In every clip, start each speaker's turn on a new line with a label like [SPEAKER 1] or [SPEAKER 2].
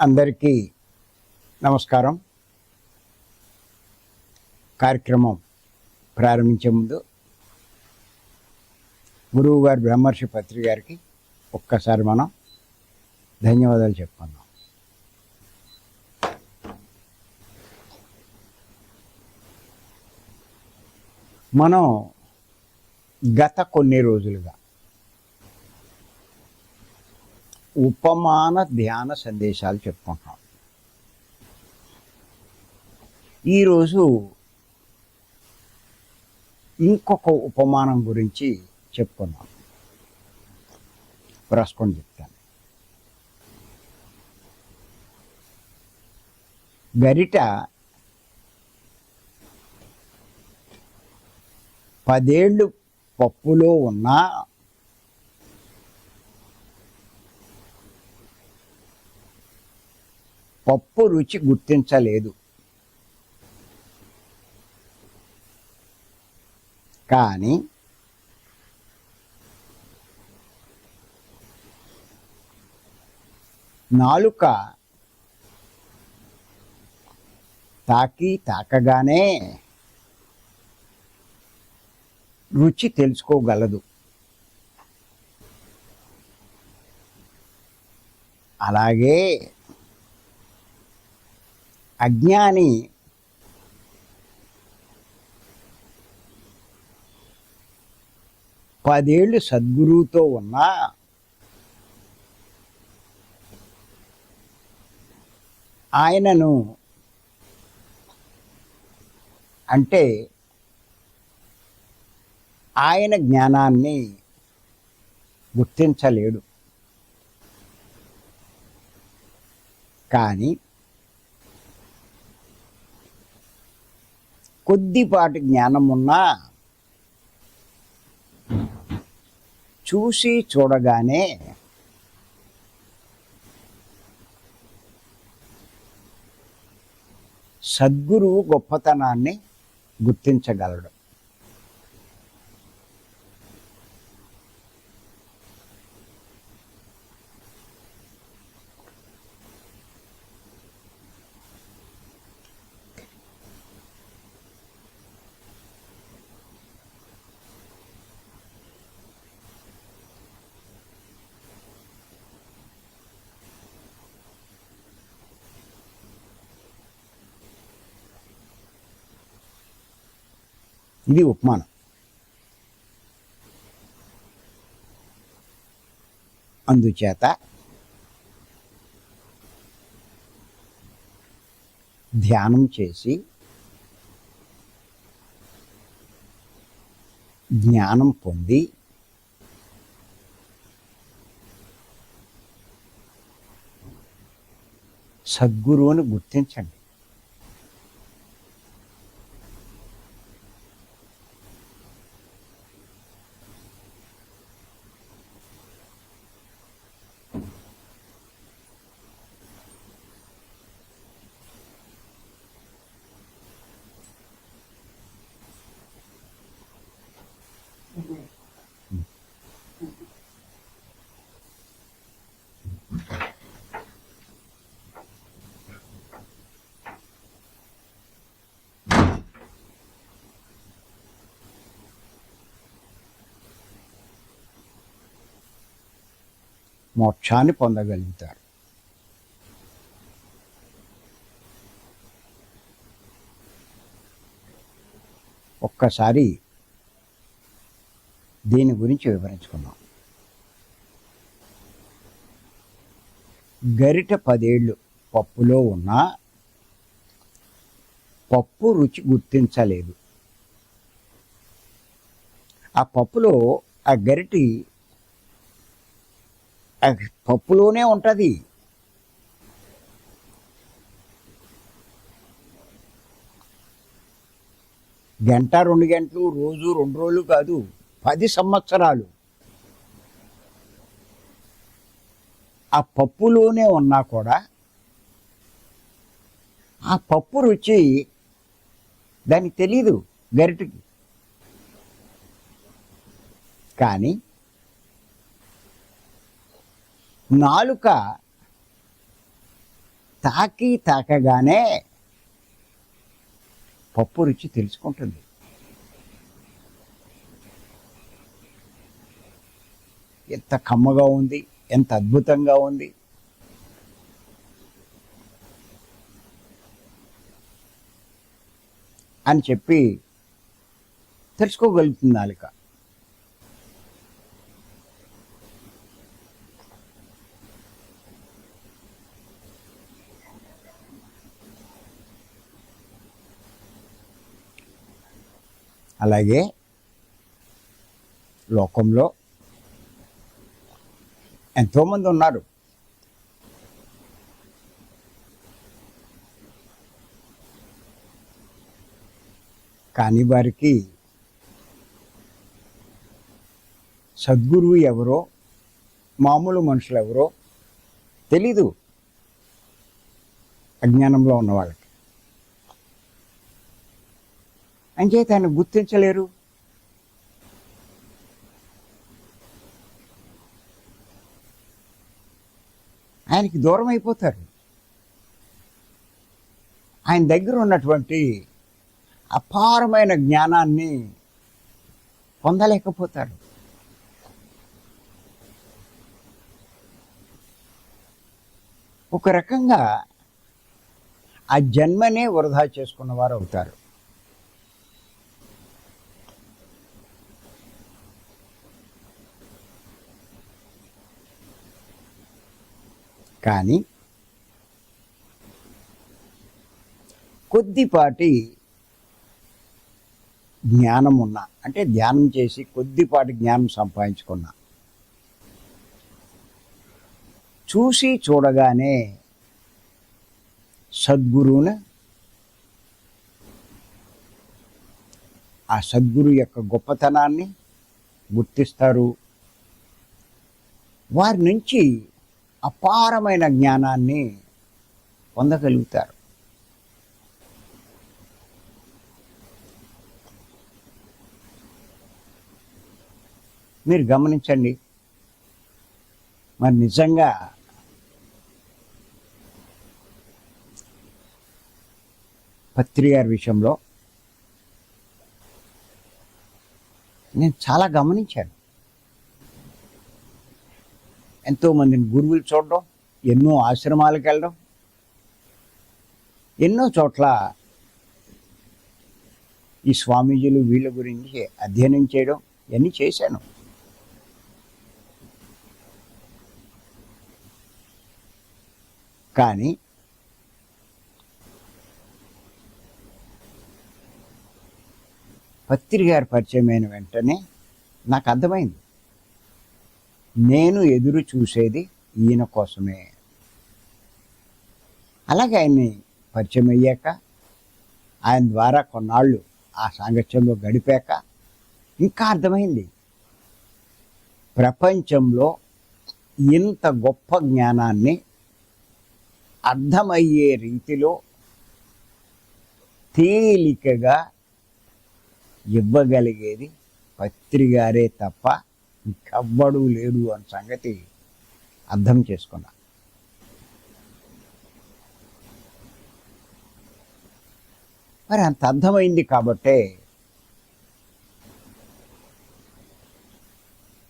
[SPEAKER 1] అందరికీ నమస్కారం. కార్యక్రమం ప్రారంభించే ముందు గురువు గారు బ్రహ్మర్షి పత్రి గారికి ఒక్కసారి మనం ధన్యవాదాలు చెప్పుకుందాం. మనం గత కొన్ని రోజులుగా ఉపమాన ధ్యాన సందేశాలు చెప్పుకుంటున్నాం. ఈరోజు ఇంకొక ఉపమానం గురించి చెప్పుకున్నాం. రాసుకొని చెప్తాను. గరిట 10 ఏళ్ళు పప్పులో ఉన్నా పప్పు రుచి గుర్తించలేదు. కానీ నాలుక తాకగానే రుచి తెలుసుకోగలదు. అలాగే అజ్ఞాని పదేళ్ళు సద్గురువుతో ఉన్నా ఆయనను అంటే ఆయన జ్ఞానాన్ని గుర్తించలేడు. కానీ కొద్దిపాటి జ్ఞానం ఉన్నా చూసి చూడగానే సద్గురువు గొప్పతనాన్ని గుర్తించగలడు. ఇది ఉపమానం. అందుచేత ధ్యానం చేసి జ్ఞానం పొంది సద్గురువుని గుర్తించండి. మోక్షాన్ని పొందగలుగుతారు. ఒక్కసారి దీని గురించి వివరించుకున్నాం. గరిట 10 ఏళ్ళు పప్పులో ఉన్నా పప్పు రుచి గుర్తించలేదు. ఆ పప్పులో ఆ గరిటి పప్పులోనే ఉంటుంది. గంట 2 గంటలు, రోజు 2 రోజులు కాదు, 10 సంవత్సరాలు ఆ పప్పులోనే ఉన్నా కూడా ఆ పప్పు రుచి దానికి తెలీదు గరిటకి. కానీ నాలుక తాకగానే పప్పు రుచి తెలుసుకుంటుంది. ఎంత కమ్మగా ఉంది, ఎంత అద్భుతంగా ఉంది. అని చెప్పి తెలుసుకోగలుగుతుంది నాలుక. అలాగే లోకంలో ఎంతోమంది ఉన్నారు. కానీ వారికి సద్గురువు ఎవరో, మామూలు మనుషులు ఎవరో తెలీదు. అజ్ఞానంలో ఉన్న వాళ్ళకి అంచేత ఆయన గుర్తించలేరు. ఆయనకి దూరం అయిపోతారు. ఆయన దగ్గర ఉన్నటువంటి అపారమైన జ్ఞానాన్ని పొందలేకపోతారు. ఒక రకంగా ఆ జన్మనే వృధా చేసుకున్నవారు అవుతారు. కానీ కొద్దిపాటి జ్ఞానం ఉన్నా, అంటే ధ్యానం చేసి కొద్దిపాటి జ్ఞానం సంపాదించుకున్నా, చూసి చూడగానే సద్గురువుని, ఆ సద్గురు యొక్క గొప్పతనాన్ని గుర్తిస్తారు. వారి నుంచి అపారమైన జ్ఞానాన్ని పొందగలుగుతారు. మీరు గమనించండి, మరి నిజంగా పత్రి గారి విషయంలో నేను చాలా గమనించాను. ఎంతోమందిని గురువులు చూడడం, ఎన్నో ఆశ్రమాలకు వెళ్ళడం, ఎన్నో చోట్ల ఈ స్వామీజీలు వీళ్ళ గురించి అధ్యయనం చేయడం ఇవన్నీ చేశాను. కానీ పత్రి గారి పరిచయమైన వెంటనే నాకు అర్థమైంది, నేను ఎదురు చూసేది ఈయన కోసమే. అలాగే ఆయన్ని పరిచయం అయ్యాక, ఆయన ద్వారా కొన్నాళ్ళు ఆ సాంగత్యంలో గడిపాక ఇంకా అర్థమైంది, ప్రపంచంలో ఇంత గొప్ప జ్ఞానాన్ని అర్థమయ్యే రీతిలో తేలికగా ఇవ్వగలిగేది పత్రి గారే తప్ప ఇంకెవ్వడూ లేడు అన్న సంగతి అర్థం చేసుకున్నా. మరి అంత అర్థమైంది కాబట్టే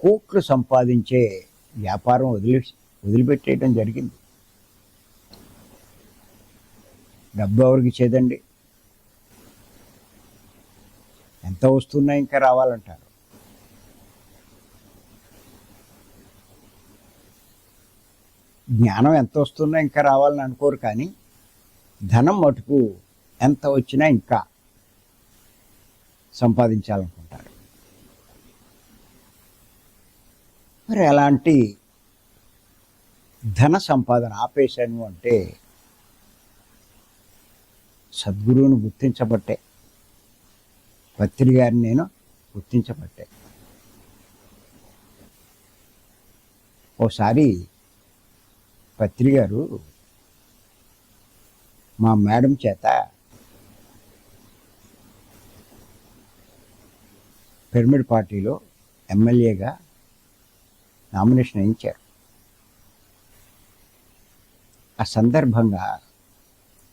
[SPEAKER 1] కోట్లు సంపాదించే వ్యాపారం వదిలిపెట్టేయడం జరిగింది. డబ్బు ఎవరికి చేదండి, ఎంత వస్తున్నా ఇంకా రావాలంటారు. జ్ఞానం ఎంత వస్తున్నా ఇంకా రావాలని అనుకోరు, కానీ ధనం మటుకు ఎంత వచ్చినా ఇంకా సంపాదించాలనుకుంటారు. మరి అలాంటి ధన సంపాదన ఆపేశాను అంటే సద్గురువుని గుర్తించబట్టే, పత్రి గారిని నేను గుర్తించబట్టే. ఓసారి పత్రి గారు మా మేడం చేత పిరమిడ్ పార్టీలో ఎమ్మెల్యేగా నామినేషన్ వేయించారు. ఆ సందర్భంగా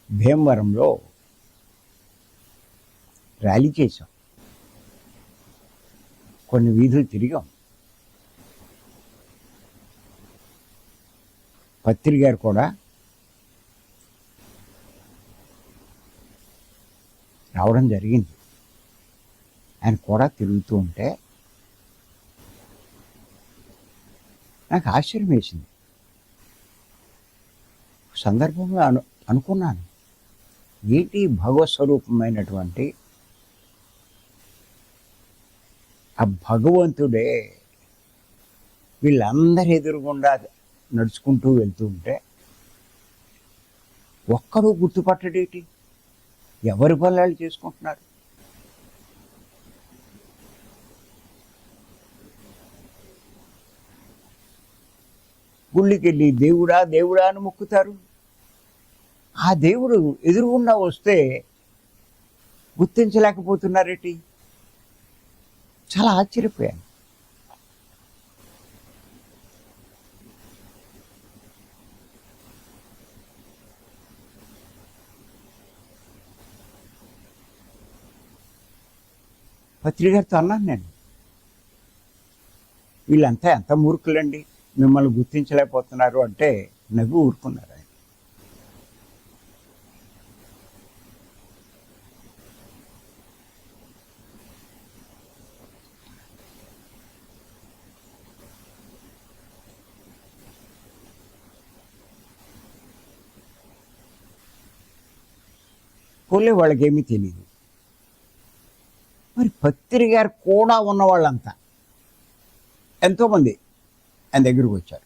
[SPEAKER 1] భీమవరంలో ర్యాలీ చేశాం, కొన్ని వీధులు తిరిగాం. పత్రి గారు కూడా రావడం జరిగింది. ఆయన కూడా తిరుగుతూ ఉంటే నాకు ఆశ్చర్యం వేసింది. సందర్భంలో అనుకున్నాను, ఏంటి భగవత్ స్వరూపమైనటువంటి ఆ భగవంతుడే వీళ్ళందరి ఎదురుగుండా నడుచుకుంటూ వెళ్తూ ఉంటే ఒక్కడూ గుర్తుపట్టడేటి, ఎవరి పనులు చేసుకుంటున్నారు. గుళ్ళకి వెళ్ళి దేవుడా దేవుడా అని మొక్కుతారు. ఆ దేవుడు ఎదురుగుండా వస్తే గుర్తించలేకపోతున్నారేటి? చాలా ఆశ్చర్యపోయాను. పత్రికతో అన్నాను నేను, వీళ్ళంతా ఎంత మూర్ఖులండి, మిమ్మల్ని గుర్తించలేకపోతున్నారు అంటే నవ్వి ఊరుకున్నారు ఆయన. పోలే వాళ్ళకేమీ తెలియదు. మరి పత్రి గారు కూడా ఉన్న వాళ్ళంతా ఎంతోమంది ఆయన దగ్గరకు వచ్చారు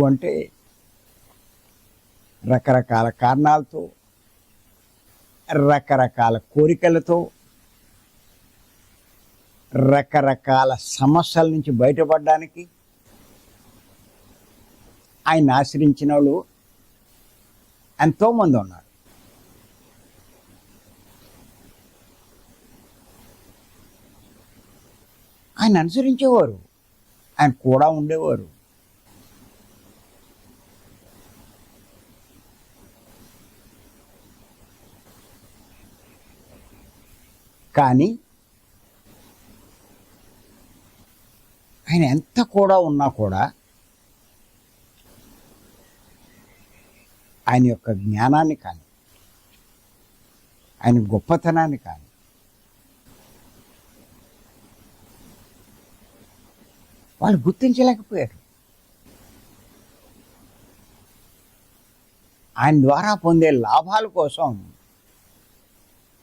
[SPEAKER 1] అంటే రకరకాల కారణాలతో, రకరకాల కోరికలతో, రకరకాల సమస్యల నుంచి బయటపడడానికి ఆయన ఆశ్రయించిన వాళ్ళు ఎంతోమంది ఉన్నారు. ఆయన అనుసరించేవారు, ఆయన కూడా ఉండేవారు. కానీ ఆయన ఎంత కూడా ఉన్నా కూడా ఆయన యొక్క జ్ఞానాన్ని కానీ, ఆయన గొప్పతనాన్ని కానీ వాళ్ళు గుర్తించలేకపోయారు. ఆయన ద్వారా పొందే లాభాల కోసం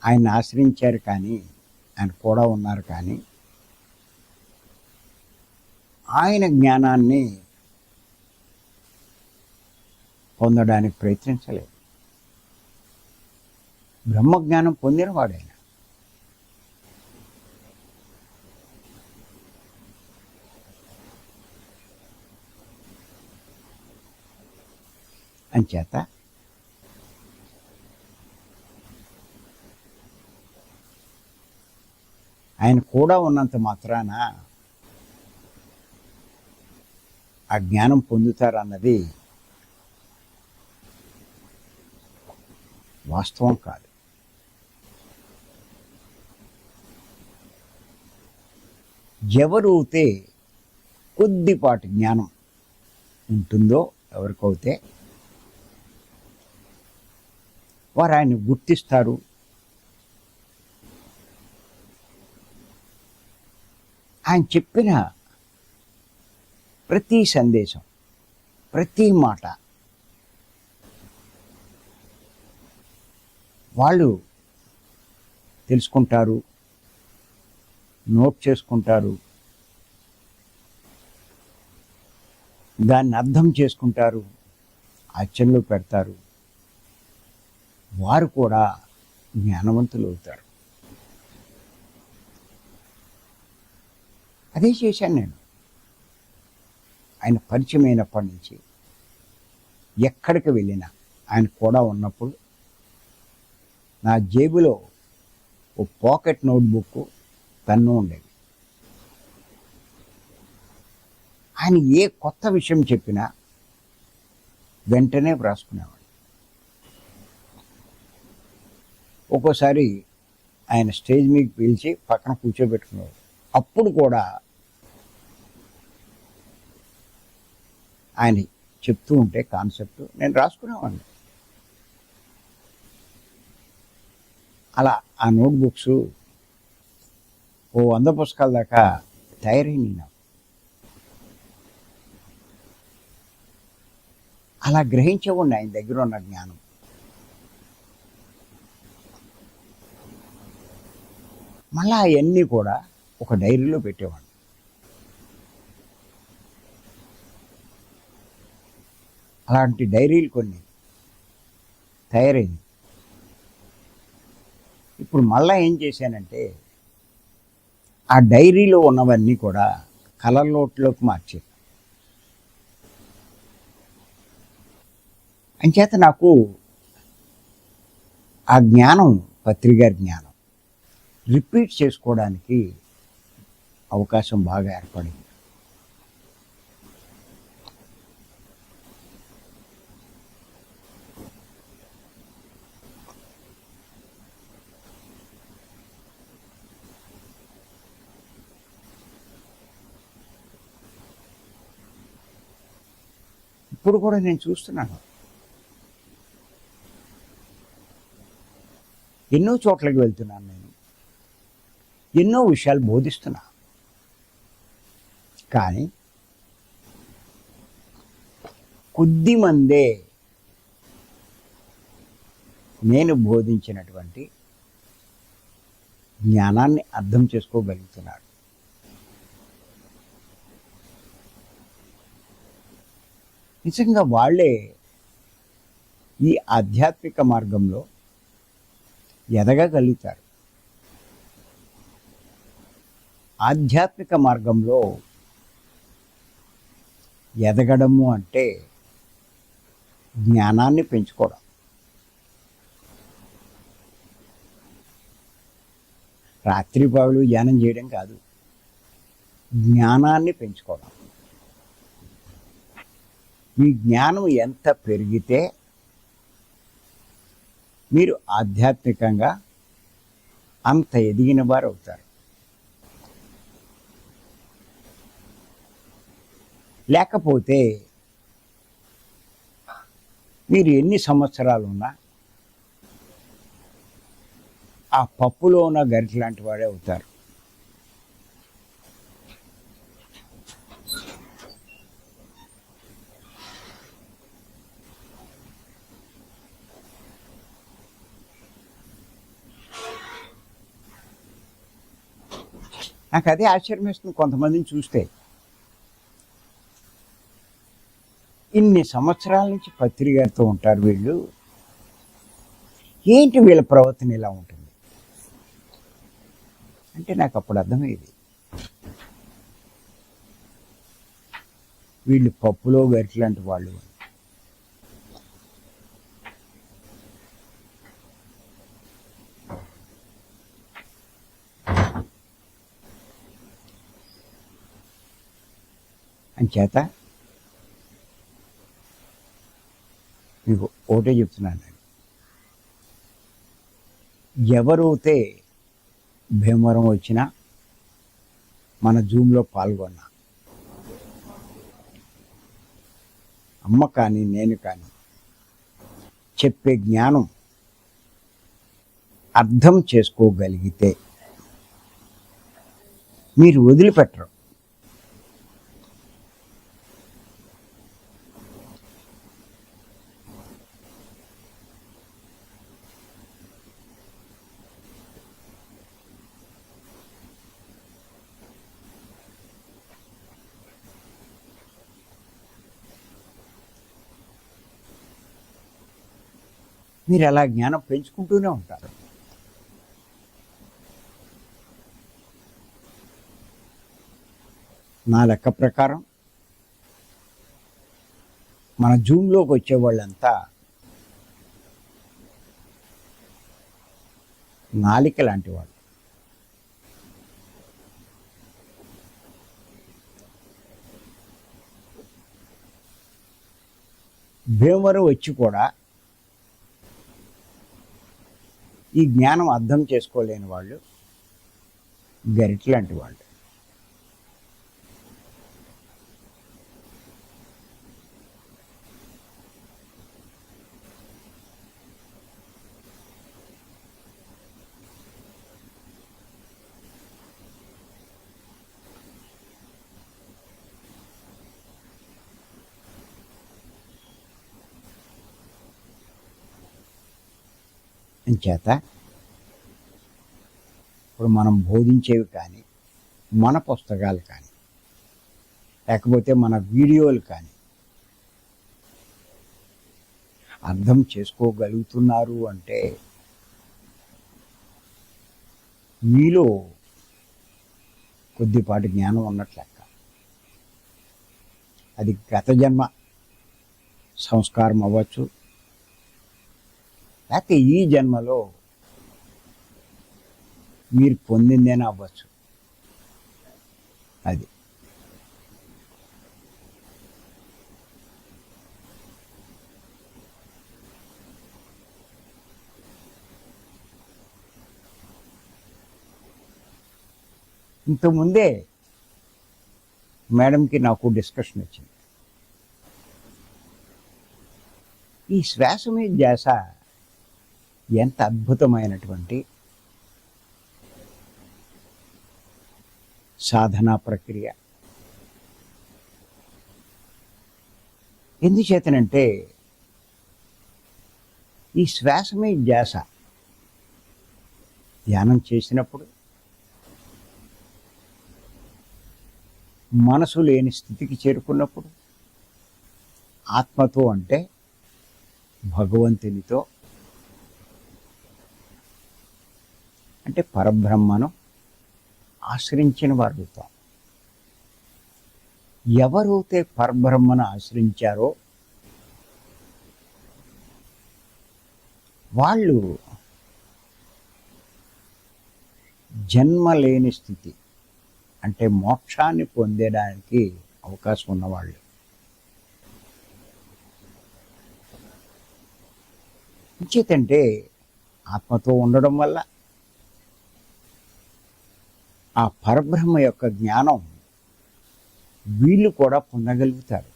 [SPEAKER 1] ఆయన ఆశ్రయించారు, కానీ ఆయన కూడా ఉన్నారు, కానీ ఆయన జ్ఞానాన్ని పొందడానికి ప్రయత్నించలేదు. బ్రహ్మజ్ఞానం పొందినవాడైన. అంచేత ఆయన కూడా ఉన్నంత మాత్రాన ఆ జ్ఞానం పొందుతారన్నది వాస్తవం కాదు. ఎవరైతే కొద్దిపాటి జ్ఞానం ఉంటుందో, ఎవరికైతే వారు ఆయన్ని గుర్తిస్తారు. ఆయన చెప్పిన ప్రతి సందేశం, ప్రతి మాట వాళ్ళు తెలుసుకుంటారు, నోట్ చేసుకుంటారు, దాన్ని అర్థం చేసుకుంటారు, ఆచరణలో పెడతారు. వారు కూడా జ్ఞానవంతులు అవుతారు. అదే చేశాను నేను. ఆయన పరిచయం అయినప్పటి నుంచి ఎక్కడికి వెళ్ళినా ఆయన కూడా ఉన్నప్పుడు నా జేబులో ఓ పాకెట్ నోట్బుక్, పెన్ను ఉండేది. ఆయన ఏ కొత్త విషయం చెప్పినా వెంటనే వ్రాసుకునేవాడు. ఒక్కోసారి ఆయన స్టేజ్ మీద పిలిచి పక్కన కూర్చోబెట్టుకునేవాడు. అప్పుడు కూడా ఆయన చెప్తూ ఉంటే కాన్సెప్ట్ నేను రాసుకునేవాడిని. అలా ఆ నోట్బుక్స్ 100 పుస్తకాల దాకా తయారైనాయి నాకు. అలా గ్రహించేవాడిని ఆయన దగ్గర ఉన్న జ్ఞానం. మళ్ళీ అవన్నీ కూడా ఒక డైరీలో పెట్టేవాడిని. అలాంటి డైరీలు కొన్ని తయారైంది. ఇప్పుడు మళ్ళీ ఏం చేశానంటే ఆ డైరీలో ఉన్నవన్నీ కూడా కలర్ నోట్లోకి మార్చాను. అంచేత నాకు ఆ జ్ఞానం, పత్రిగారి జ్ఞానం రిపీట్ చేసుకోవడానికి అవకాశం బాగా ఏర్పడింది. ఇప్పుడు కూడా నేను చూస్తున్నాను, ఎన్నో చోట్లకి వెళ్తున్నాను, నేను ఎన్నో విషయాలు బోధిస్తున్నా. కానీ కొద్దిమందే నేను బోధించినటువంటి జ్ఞానాన్ని అర్థం చేసుకోగలుగుతున్నాడు. నిజంగా వాళ్ళే ఈ ఆధ్యాత్మిక మార్గంలో ఎదగగలుగుతారు. ఆధ్యాత్మిక మార్గంలో ఎదగడము అంటే జ్ఞానాన్ని పెంచుకోవడం. రాత్రి పగలు ధ్యానం చేయడం కాదు, జ్ఞానాన్ని పెంచుకోవడం. మీ జ్ఞానం ఎంత పెరిగితే మీరు ఆధ్యాత్మికంగా అంత ఎదిగిన వారు అవుతారు. లేకపోతే మీరు ఎన్ని సంవత్సరాలు ఉన్నా ఆ పప్పులో ఉన్న గరిటె లాంటి వాడే అవుతారు. నాకు అదే ఆశ్చర్యం వేస్తుంది కొంతమందిని చూస్తే. ఇన్ని సంవత్సరాల నుంచి పత్రికతో ఉంటారు వీళ్ళు, ఏంటి వీళ్ళ ప్రవర్తన ఇలా ఉంటుంది అంటే నాకు అప్పుడు అర్థమయ్యేది, వీళ్ళు పప్పులో గరిటెలాంటి వాళ్ళు. అంచేత మీకు ఒకటే చెప్తున్నాను, నేను ఎవరైతే భీమవరం వచ్చినా మన జూమ్లో పాల్గొన్నా, అమ్మ కానీ నేను కానీ చెప్పే జ్ఞానం అర్థం చేసుకోగలిగితే మీరు వదిలిపెట్టరు. మీరు అలా జ్ఞానం పెంచుకుంటూనే ఉంటారు. నా లెక్క ప్రకారం మన జూమ్లోకి వచ్చేవాళ్ళంతా నాలిక లాంటి వాళ్ళు. భీమవరం వచ్చి కూడా ఈ జ్ఞానం అర్థం చేసుకోలేని వాళ్ళు గరిట్లాంటి వాళ్ళు. అంచేత ఇప్పుడు మనం బోధించేవి కానీ, మన పుస్తకాలు కానీ, లేకపోతే మన వీడియోలు కానీ అర్థం చేసుకోగలుగుతున్నారు అంటే మీలో కొద్దిపాటి జ్ఞానం ఉన్నట్లు లెక్క. అది గత జన్మ సంస్కారం అవ్వచ్చు, లేకపోతే ఈ జన్మలో మీరు పొందిందేనా అవ్వచ్చు. అది ఇంతకుముందే మేడంకి నాకు డిస్కషన్ వచ్చింది. ఈ శ్వాస మీద ధ్యాస ఎంత అద్భుతమైనటువంటి సాధనా ప్రక్రియ. ఎందుచేతనంటే ఈ శ్వాస మీద ధ్యాస ధ్యానం చేసినప్పుడు మనసు లేని స్థితికి చేరుకున్నప్పుడు ఆత్మతో అంటే భగవంతునితో అంటే పరబ్రహ్మను ఆశ్రయించిన వారు అవుతాం. ఎవరైతే పరబ్రహ్మను ఆశ్రయించారో వాళ్ళు జన్మ లేని స్థితి అంటే మోక్షాన్ని పొందడానికి అవకాశం ఉన్నవాళ్ళు. ఇంకేతంటే ఆత్మతో ఉండడం వల్ల ఆ పరబ్రహ్మ యొక్క జ్ఞానం వీళ్ళు కూడా పొందగలుగుతారు.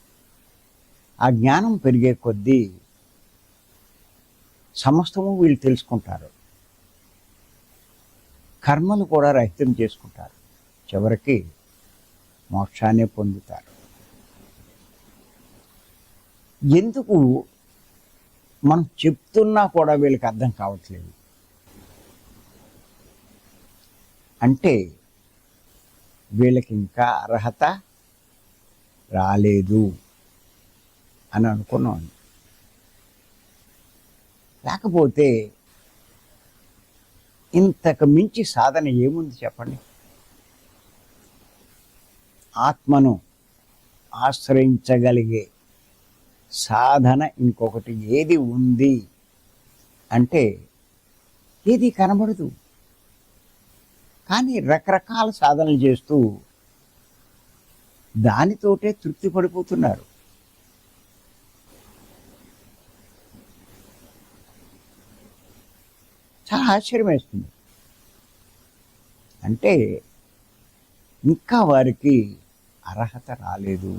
[SPEAKER 1] ఆ జ్ఞానం పెరిగే కొద్దీ సమస్తము వీళ్ళు తెలుసుకుంటారు. కర్మలు కూడా రహితం చేసుకుంటారు. చివరికి మోక్షాన్ని పొందుతారు. ఎందుకు మనం చెప్తున్నా కూడా వీళ్ళకి అర్థం కావట్లేదు అంటే వీళ్ళకి ఇంకా అర్హత రాలేదు అని అనుకున్నాం. లేకపోతే ఇంతకు మించి సాధన ఏముంది చెప్పండి. ఆత్మను ఆశ్రయించగలిగే సాధన ఇంకొకటి ఏది ఉంది అంటే ఏది కనబడదు. కానీ రకరకాల సాధనలు చేస్తూ దానితోటే తృప్తి పడిపోతున్నారు. చాలా ఆశ్చర్యం వేస్తుంది. అంటే ఇంకా వారికి అర్హత రాలేదు.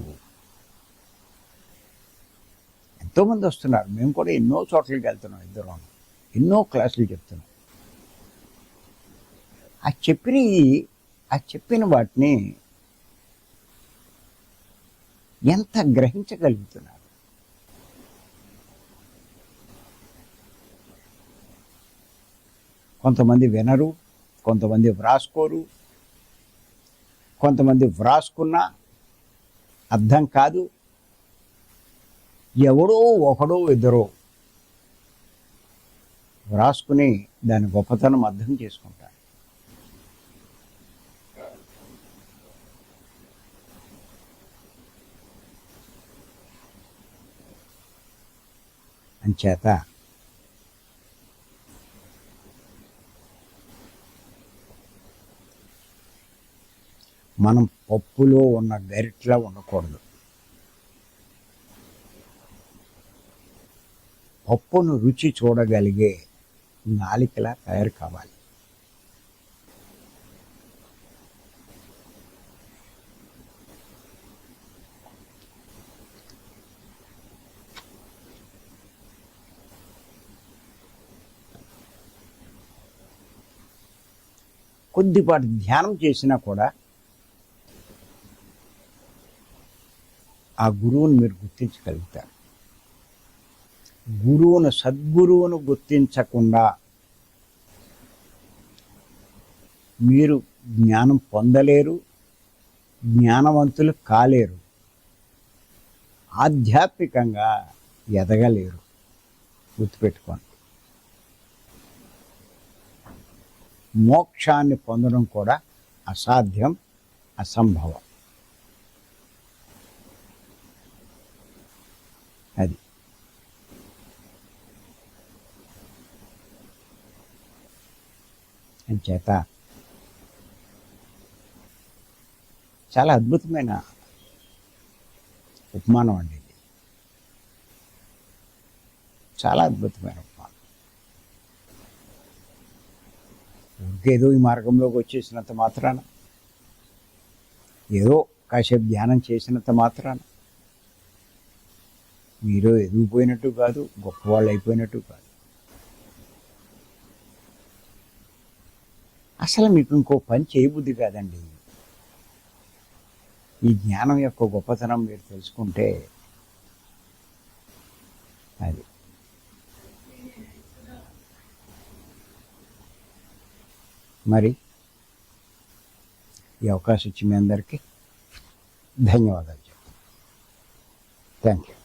[SPEAKER 1] ఎంతోమంది వస్తున్నారు. మేము కూడా ఎన్నో చోట్లకి వెళ్తున్నాం, ఇద్దరం ఎన్నో క్లాసులు చెప్తున్నాం. ఆ చెప్పిన వాటిని ఎంత గ్రహించగలుగుతున్నారు. కొంతమంది వినరు, కొంతమంది వ్రాసుకోరు, కొంతమంది వ్రాసుకున్నా అర్థం కాదు. ఎవడో ఒకడో ఇద్దరో వ్రాసుకుని దాని గొప్పతనం అర్థం చేసుకుంటారు. అంచేత మనం పప్పులో ఉన్న గరిట్లా ఉండకూడదు. పప్పును రుచి చూడగలిగే నాలికలా తయారు కావాలి. కొద్దిపాటి ధ్యానం చేసినా కూడా ఆ గురువుని మీరు గుర్తించగలుగుతారు. సద్గురువును గుర్తించకుండా మీరు జ్ఞానం పొందలేరు, జ్ఞానవంతులు కాలేరు, ఆధ్యాత్మికంగా ఎదగలేరు. గుర్తుపెట్టుకోండి. మోక్షాన్ని పొందడం కూడా అసాధ్యం, అసంభవం. అది అంచేత చాలా అద్భుతమైన ఉపమానం అండి ఇది. చాలా అద్భుతమైన ఉపమానం. ఇంకేదో ఈ మార్గంలోకి వచ్చేసినంత మాత్రాన, ఏదో కాసేపు ధ్యానం చేసినంత మాత్రాన మీరు ఎదిగిపోయినట్టు కాదు, గొప్పవాళ్ళు అయిపోయినట్టు కాదు. అసలు మీకు ఇంకో పని చేయబుద్ధి కాదండి. ఈ జ్ఞానం యొక్క గొప్పతనం మీరు తెలుసుకుంటే అది మరి ఈ అవకాశం ఇచ్చి మీ అందరికీ ధన్యవాదాలు చెప్తాను. Thank you.